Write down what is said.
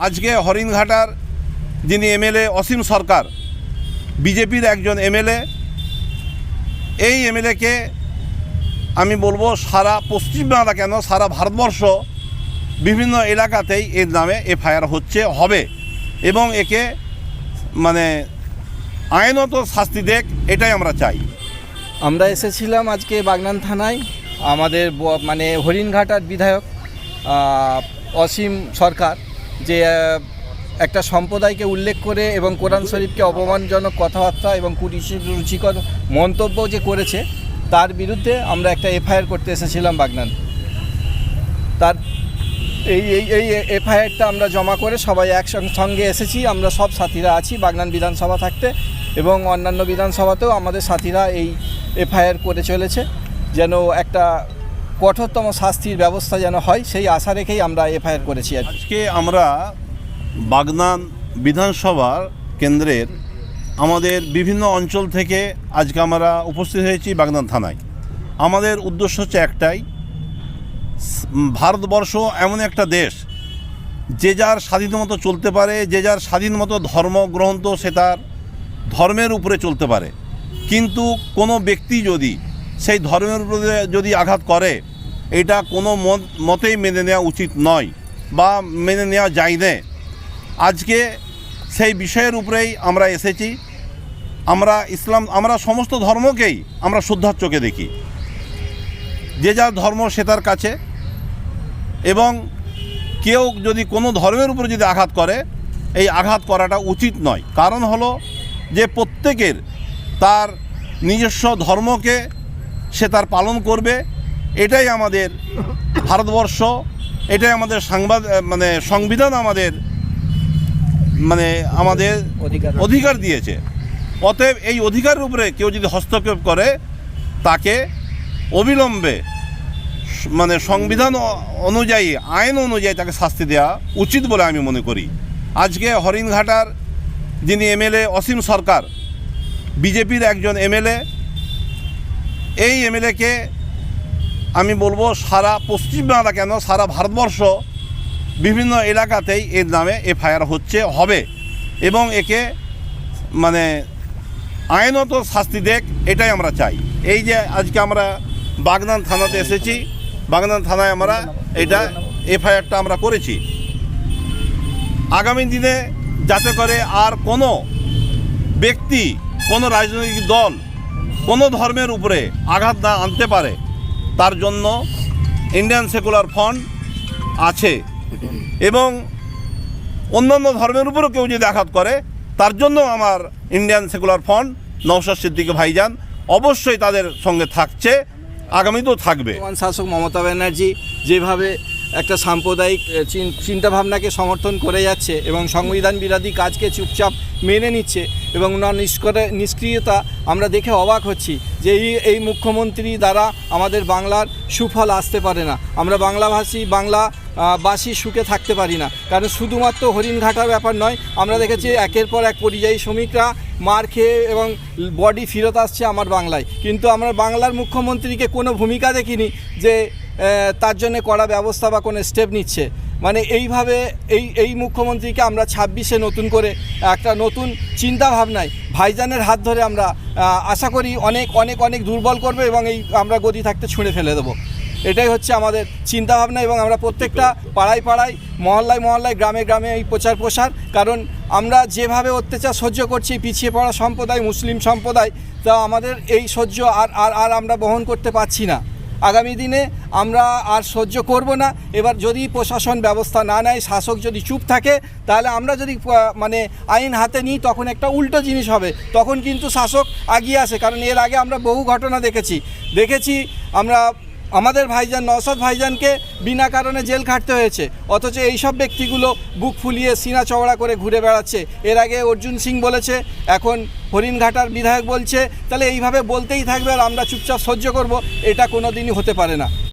আজকে হরিণঘাটার যিনি এমএলএ অসীম সরকার বিজেপির একজন এমএলএ, এই এমএলএকে আমি বলবো সারা পশ্চিমবাংলা কেন সারা ভারতবর্ষ বিভিন্ন এলাকাতেই এর নামে এফআইআর হবে এবং একে আইনত শাস্তি দেখ, এটাই আমরা চাই। আমরা এসেছিলাম আজকে বাগনান থানায়। আমাদের হরিণঘাটার বিধায়ক অসীম সরকার যে একটা সম্প্রদায়কে উল্লেখ করে এবং কোরআন শরীফকে অপমানজনক কথাবার্তা এবং কুরুচিকর মন্তব্য যে করেছে, তার বিরুদ্ধে আমরা একটা এফআইআর করতে এসেছিলাম বাগনান। তার এই এফআইআরটা আমরা জমা করে সবাই একসঙ্গে এসেছি। আমরা সব সাথীরা আছি বাগনান বিধানসভা থাকতে, এবং অন্যান্য বিধানসভাতেও আমাদের সাথীরা এই এফআইআর করে চলেছে যেন একটা কঠোরতম শাস্তির ব্যবস্থা যেন হয়, সেই আশা রেখেই আমরা এফআইআর করেছি। আজকে আমরা বাগনান বিধানসভার কেন্দ্রের আমাদের বিভিন্ন অঞ্চল থেকে আজকে আমরা উপস্থিত হয়েছি বাগনান থানায়। আমাদের উদ্দেশ্য হচ্ছে একটাই, ভারতবর্ষ এমন একটা দেশ যে যার স্বাধীন মতো চলতে পারে, যে যার স্বাধীন মতো ধর্ম গ্রন্থ সে তার ধর্মের উপরে চলতে পারে, কিন্তু কোনো ব্যক্তি যদি সেই ধর্মের উপরে যদি আঘাত করে, এটা কোনো মতেই মেনে নেওয়া উচিত নয় বা মেনে নেওয়া যায় না। আজকে সেই বিষয়ের উপরেই আমরা এসেছি। আমরা সমস্ত ধর্মকেই আমরা শ্রদ্ধার চোখে দেখি, যে যার ধর্ম সে তার কাছে, এবং কেউ যদি কোনো ধর্মের উপরে যদি আঘাত করে, এই আঘাত করাটা উচিত নয়। কারণ হলো যে প্রত্যেকের তার নিজস্ব ধর্মকে সে তার পালন করবে, এটাই আমাদের ভারতবর্ষ, এটাই আমাদের সংবিধান আমাদের অধিকার দিয়েছে। অতএব এই অধিকারের উপরে কেউ যদি হস্তক্ষেপ করে, তাকে অবিলম্বে সংবিধান অনুযায়ী, আইন অনুযায়ী তাকে শাস্তি দেওয়া উচিত বলে আমি মনে করি। আজকে হরিণঘাটার যিনি এমএলএ অসীম সরকার বিজেপির একজন এমএলএ, এই এমএলএকে আমি বলবো সারা পশ্চিমবাংলা কেন সারা ভারতবর্ষ বিভিন্ন এলাকাতেই এর নামে এফআইআর হবে এবং একে আইনত শাস্তি দেখ, এটাই আমরা চাই। এই যে আজকে আমরা বাগনান থানাতে এসেছি, বাগনান থানায় আমরা এটা এফআইআরটা আমরা করেছি। আগামী দিনে যাতে করে আর কোনো ব্যক্তি, কোনো রাজনৈতিক দল কোনো ধর্মের উপরে আঘাত না আনতে পারে, তার জন্য ইন্ডিয়ান সেকুলার ফ্রন্ট আছে, এবং অন্যান্য ধর্মের উপরও কেউ যদি আঘাত করে, তার জন্য আমার Indian secular front Naushad Siddiqui ভাইজান অবশ্যই তাদের সঙ্গে থাকছে, আগামীতেও থাকবে। শাসক মমতা ব্যানার্জি যেভাবে একটা সাম্প্রদায়িক চিন্তাভাবনাকে সমর্থন করে যাচ্ছে এবং সংবিধান বিরোধী কাজকে চুপচাপ মেনে নিচ্ছে, এবং ওনার নিষ্ক্রিয়তা আমরা দেখে অবাক হচ্ছি যে এই মুখ্যমন্ত্রী দ্বারা আমাদের বাংলার সুফল আসতে পারে না। আমরা বাংলাবাসী সুখে থাকতে পারি না, কারণ শুধুমাত্র হরিণঘাটার ব্যাপার নয়, আমরা দেখেছি একের পর এক পরিযায়ী শ্রমিকরা মার খেয়ে এবং বডি ফেরত আসছে আমার বাংলায়, কিন্তু আমরা বাংলার মুখ্যমন্ত্রীকে কোনো ভূমিকা দেখিনি যে তার জন্য কড়া ব্যবস্থা বা কোনো স্টেপ নিচ্ছে। এইভাবে এই মুখ্যমন্ত্রীকে আমরা 26-এ নতুন করে একটা নতুন চিন্তাভাবনায় ভাইজানের হাত ধরে আমরা আশা করি অনেক অনেক অনেক দুর্বল করবে এবং আমরা গদি থাকতে ছুঁড়ে ফেলে দেবো। এটাই হচ্ছে আমাদের চিন্তাভাবনা, এবং আমরা প্রত্যেকটা পাড়ায় পাড়ায়, মহল্লায় মহল্লায়, গ্রামে গ্রামে এই প্রচার, কারণ আমরা যেভাবে অত্যাচার সহ্য করছি পিছিয়ে পড়া সম্প্রদায়, মুসলিম সম্প্রদায়, তা আমাদের এই সহ্য আর আমরা বহন করতে পারছি না। আগামী দিনে আমরা আর সহ্য করব না। এবার যদি প্রশাসন ব্যবস্থা না নেয়, শাসক যদি চুপ থাকে, তাহলে আমরা যদি আইন হাতে নিই, তখন একটা উল্টো জিনিস হবে, তখন কিন্তু শাসক আগিয়ে আসে। কারণ এর আগে আমরা বহু ঘটনা দেখেছি আমরা আমাদের ভাইজান নওশাদ ভাইজানকে বিনা কারণে জেল খাটতে হয়েছে, অথচ এইসব ব্যক্তিগুলো বুক ফুলিয়ে সিনা চওড়া করে ঘুরে বেড়াচ্ছে। এর আগে অর্জুন সিং বলেছে, এখন হরিণঘাটার বিধায়ক বলছে, তাহলে এইভাবে বলতেই থাকবে আর আমরা চুপচাপ সহ্য করব, এটা কোনো দিনই হতে পারে না।